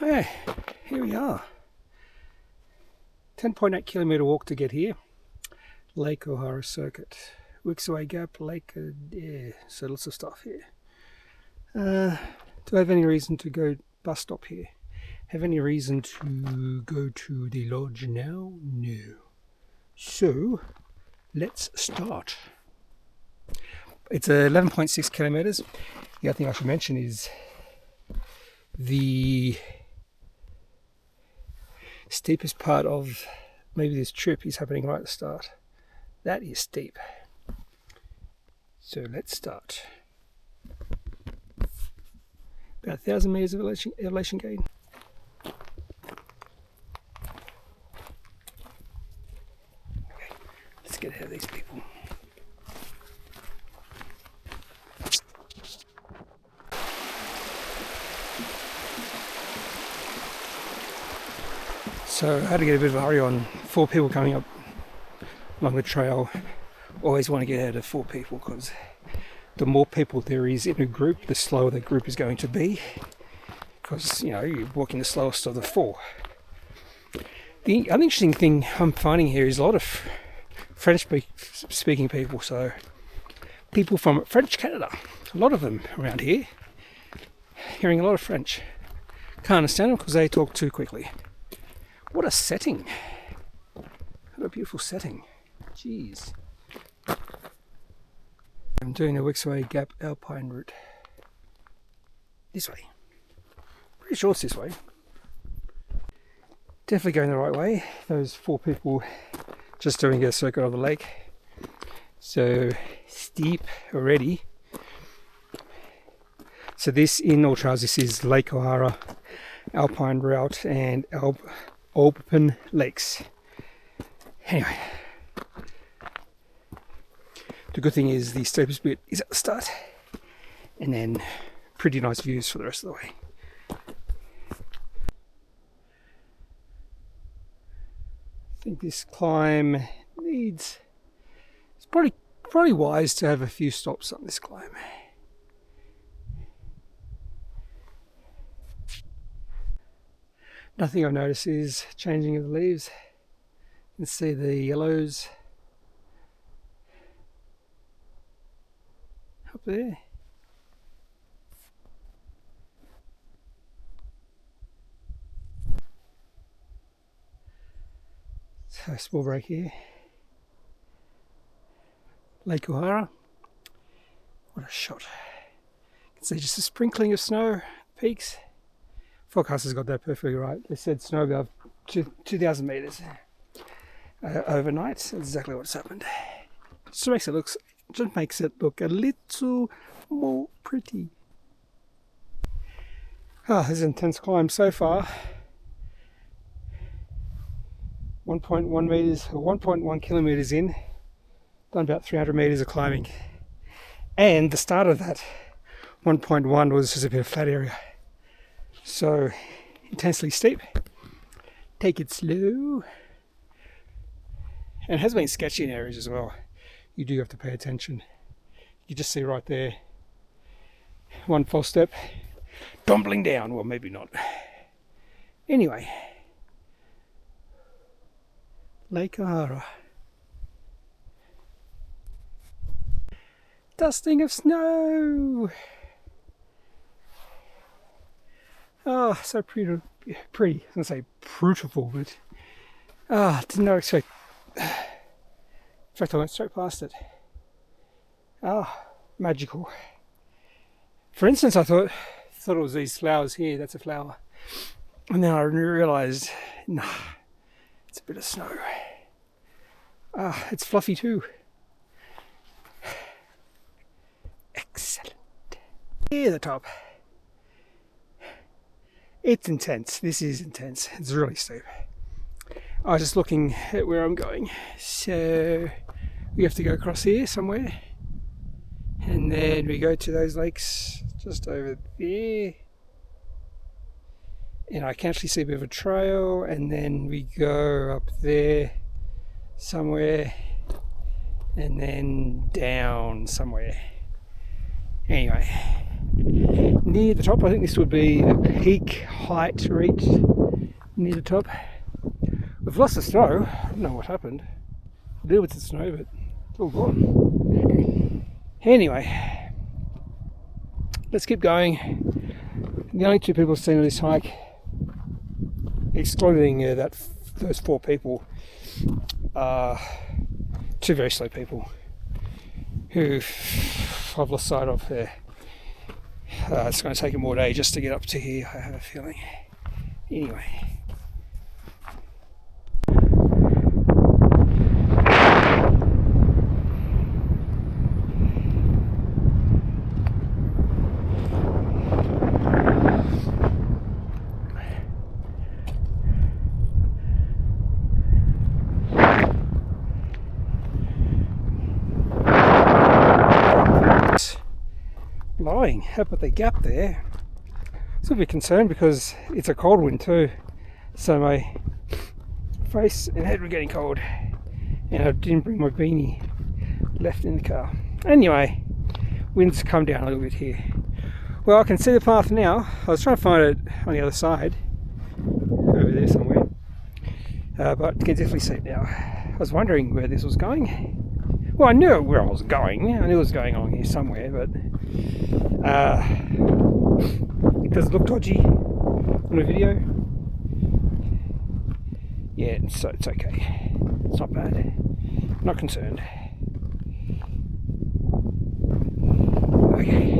Hey, here we are. 10.8 kilometre walk to get here. Lake O'Hara Circuit. Wixaway Gap, Lake, yeah, so lots of stuff here. Do I have any reason to go bus stop here? Have any reason to go to the lodge now? No. So, let's start. It's 11.6 kilometres. The other thing I should mention is the steepest part of maybe this trip is happening right at the start. That is steep. So let's start. About 1,000 metres of elevation gain. Okay, let's get ahead of these people. So I had to get a bit of a hurry on. 4 people coming up along the trail. Always want to get ahead of 4 people because the more people there is in a group, the slower the group is going to be. Because, you know, you're walking the slowest of the 4. The uninteresting thing I'm finding here is a lot of French-speaking people. So people from French Canada, a lot of them around here. Hearing a lot of French. Can't understand them because they talk too quickly. What a setting. What a beautiful setting. Jeez. I'm doing the Wixaway Gap Alpine route. This way. Pretty sure it's this way. Definitely going the right way. Those 4 people just doing a circuit of the lake. So steep already. So this in All Trails, this is Lake O'Hara Alpine Route and Alpen Lakes. Anyway, the good thing is the steepest bit is at the start, and then pretty nice views for the rest of the way. I think this climb needs, it's probably wise to have a few stops on this climb. Nothing I've noticed is changing of the leaves. You can see the yellows up there. So a small break here. Lake O'Hara. What a shot. You can see just a sprinkling of snow, peaks. Forecasters got that perfectly right. They said snow above 2,000 metres overnight. That's exactly what's happened. Just makes it look a little more pretty. This is an intense climb so far. 1.1 meters or 1.1 kilometers in. Done about 300 meters of climbing. And the start of that 1.1 was just a bit of flat area. So, intensely steep. Take it slow. And it has been sketchy in areas as well. You do have to pay attention. You just see right there. One false step. Tumbling down. Well, maybe not. Anyway. Lake O'Hara. Dusting of snow. Oh, so pretty. I was going to say beautiful, but did not expect. In fact, I went straight past it. Magical. For instance, I thought it was these flowers here. That's a flower, and then I realised, nah, it's a bit of snow. It's fluffy too. Excellent. Here, the top. It's intense. This is intense. It's really steep. I was just looking at where I'm going. So we have to go across here somewhere. And then we go to those lakes just over there. And I can actually see a bit of a trail. And then we go up there somewhere. And then down somewhere. Anyway. near the top. I think this would be a peak height reached near the top. We've lost the snow. I don't know what happened. I'll deal with the snow, but it's all gone. Anyway, let's keep going. The only two people seen on this hike, excluding those 4 people, are 2 very slow people who I've lost sight of there. It's going to take more day just to get up to here, I have a feeling. Anyway. Blowing up at the gap there. It's a bit concerned because it's a cold wind too, so my face and head were getting cold, and I didn't bring my beanie left in the car. Anyway, wind's come down a little bit here. Well, I can see the path now. I was trying to find it on the other side, over there somewhere, but I can definitely see it now. I was wondering where this was going. Well, I knew where I was going. I knew it was going on here somewhere, but it does look dodgy on a video. Yeah, so it's okay. It's not bad. Not concerned. Okay.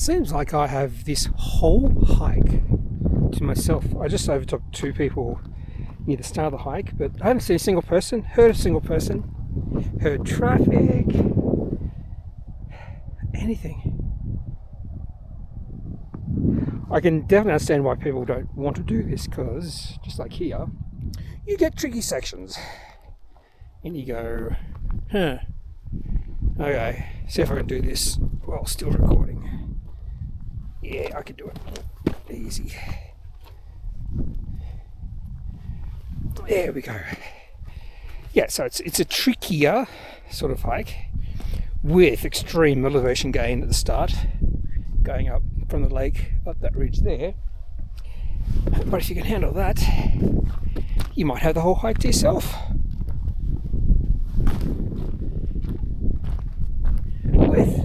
seems like I have this whole hike to myself. I just overtook 2 people near the start of the hike, but I haven't seen a single person, heard a single person, heard traffic, anything. I can definitely understand why people don't want to do this, because just like here, you get tricky sections and you go, okay, see if I can do this while still recording. Yeah, I can do it. Easy. There we go. Yeah, so it's a trickier sort of hike with extreme elevation gain at the start, going up from the lake up that ridge there. But if you can handle that, you might have the whole hike to yourself. With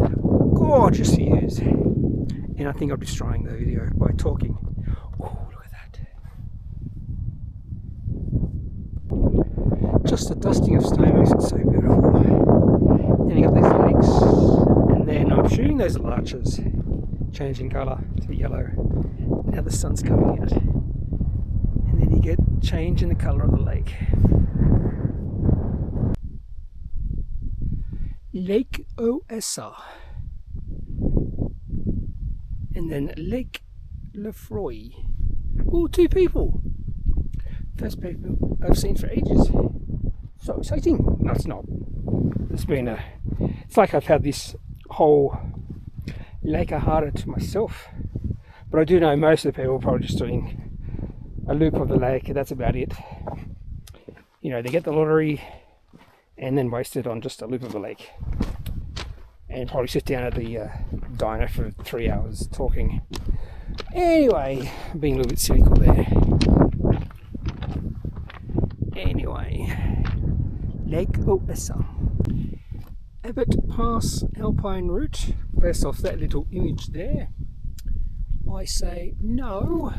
gorgeous views. And I think I'm destroying the video by talking. Oh, look at that. Just the dusting of snow makes it so beautiful. Then you got these lakes, and then I'm shooting those larches, changing colour to yellow. Now the sun's coming out. And then you get change in the colour of the lake. Lake Oessa. And then Lake Lefroy. Oh, 2 people. First people I've seen for ages. So exciting. No, it's not. It's like I've had this whole Lake Ahara to myself. But I do know most of the people are probably just doing a loop of the lake, and that's about it. You know, they get the lottery and then waste it on just a loop of the lake. And probably sit down at the diner for 3 hours talking. Anyway, being a little bit cynical there. Anyway, Lake Oessa. Abbott Pass Alpine Route. Based off that little image there, I say no.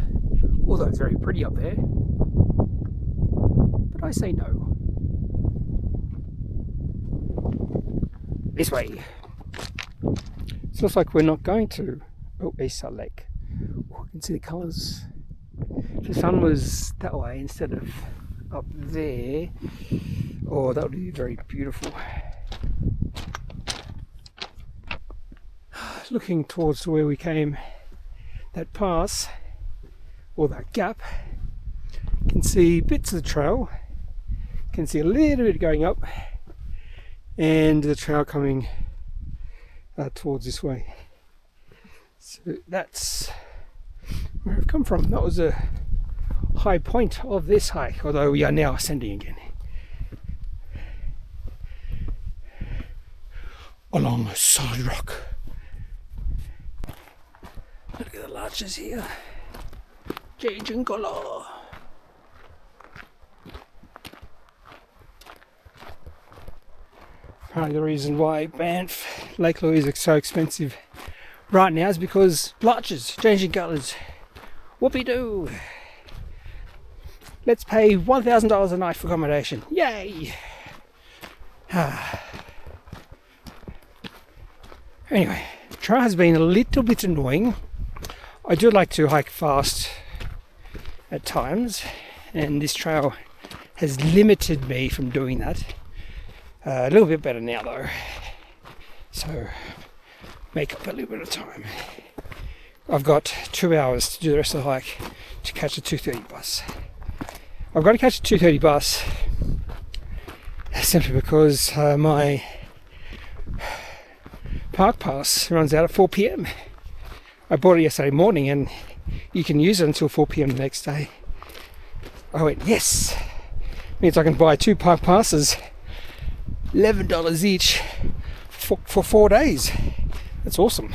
Although it's very pretty up there. But I say no. This way. So looks like we're not going to Oessa Lake. Oh, I can see the colours. The sun was that way instead of up there. Oh, that would be very beautiful. Looking towards where we came, that pass, or that gap, you can see bits of the trail, you can see a little bit going up, and the trail coming towards this way. So that's where I've come from. That was a high point of this hike, although we are now ascending again. Along a solid rock. Look at the larches here. Changing colour. Apparently the reason why Banff Lake Louise is so expensive right now is because larches changing colours. Whoopie-doo. Let's pay $1,000 a night for accommodation. Yay! Anyway, the trail has been a little bit annoying. I do like to hike fast at times, and this trail has limited me from doing that. A little bit better now though, so make up a little bit of time. I've got 2 hours to do the rest of the hike to catch a 2:30 bus. I've got to catch a 2:30 bus simply because my park pass runs out at 4 p.m. I bought it yesterday morning and you can use it until 4 p.m. the next day. I went, yes! Means I can buy 2 park passes, $11 each for 4 days. That's awesome.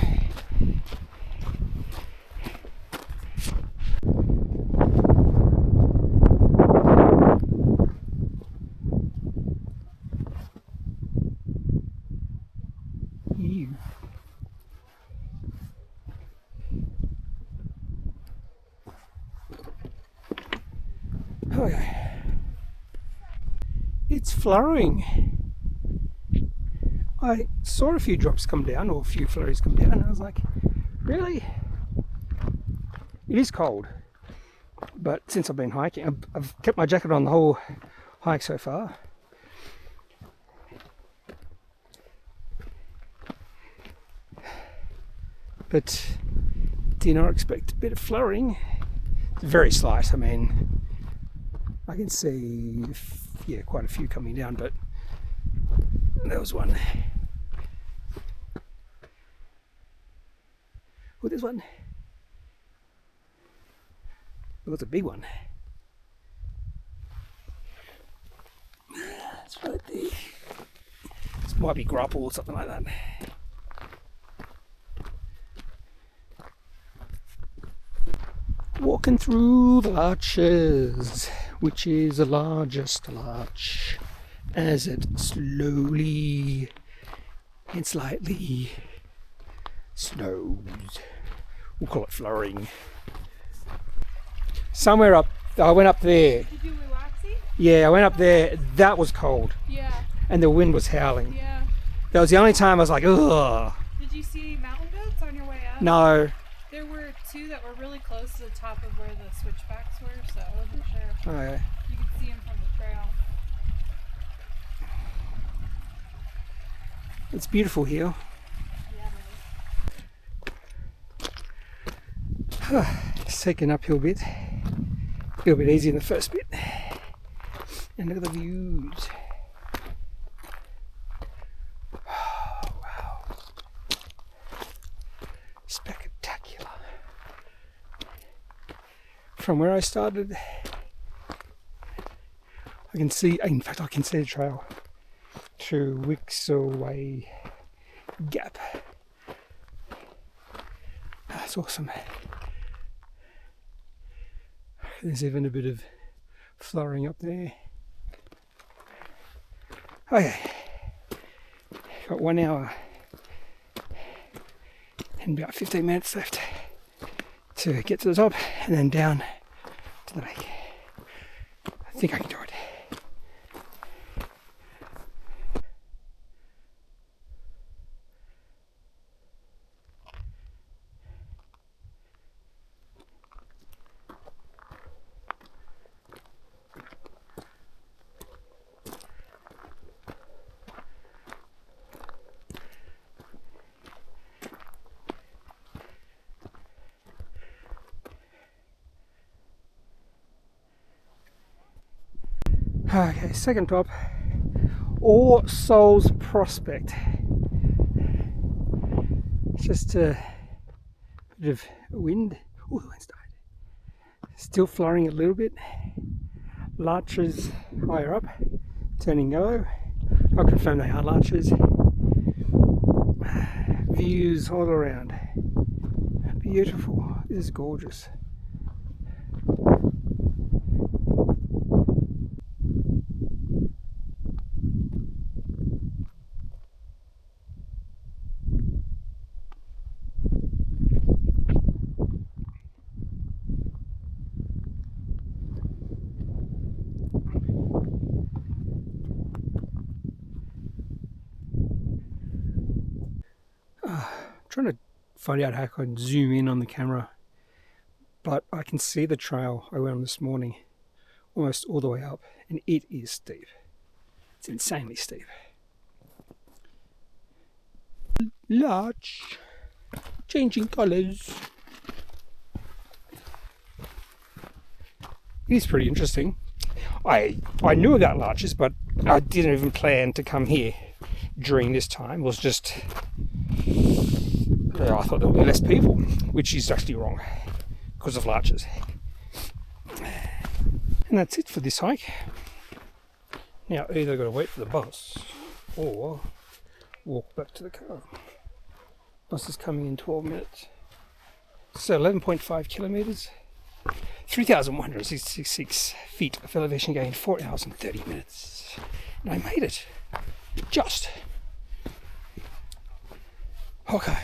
Ew. Okay. It's flurrying. I saw a few drops come down, or a few flurries come down, and I was like, Really? It is cold, but since I've been hiking, I've kept my jacket on the whole hike so far. But did not expect a bit of flurrying. It's very slight. I mean, I can see, yeah, quite a few coming down, but there was one. Oh, there's one. Oh, that's a big one. It's right there. This might be grapple or something like that. Walking through the larches, which is the largest larch, as it slowly and slightly snows. We'll call it flurrying. Somewhere up, I went up there. Did you do Wiwaxie? Yeah, I went up there. That was cold. Yeah. And the wind was howling. Yeah. That was the only time I was like, ugh. Did you see mountain goats on your way up? No. There were two that were really close to the top of where the switchbacks were, so I wasn't sure. Oh, yeah. You could see them from the trail. It's beautiful here. Yeah, It's taking an uphill bit. A little bit easier in the first bit. And look at the views. Oh, wow. Spectacular. From where I started, I can see, in fact, I can see the trail to Wixaway Gap. That's awesome. There's even a bit of flowering up there. Okay, got 1 hour and about 15 minutes left to get to the top and then down to the lake. I think I can do it. Okay, second top, All Souls Prospect. Just a bit of wind. Oh, the wind's died. Still flowering a little bit. Larches higher up, turning yellow. I'll confirm they are larches. Views all around. Beautiful. This is gorgeous. Trying to find out how I can zoom in on the camera, but I can see the trail I went on this morning almost all the way up, and it is steep. It's insanely steep. Larch changing colours. It is pretty interesting. I knew about larches, but I didn't even plan to come here during this time. It was just, I thought there would be less people, which is actually wrong because of larches. And that's it for this hike. Now either I've got to wait for the bus or walk back to the car. Bus is coming in 12 minutes. So 11.5 kilometres, 3,166 feet of elevation gain, 4 hours and 30 minutes. And I made it. Just. Okay.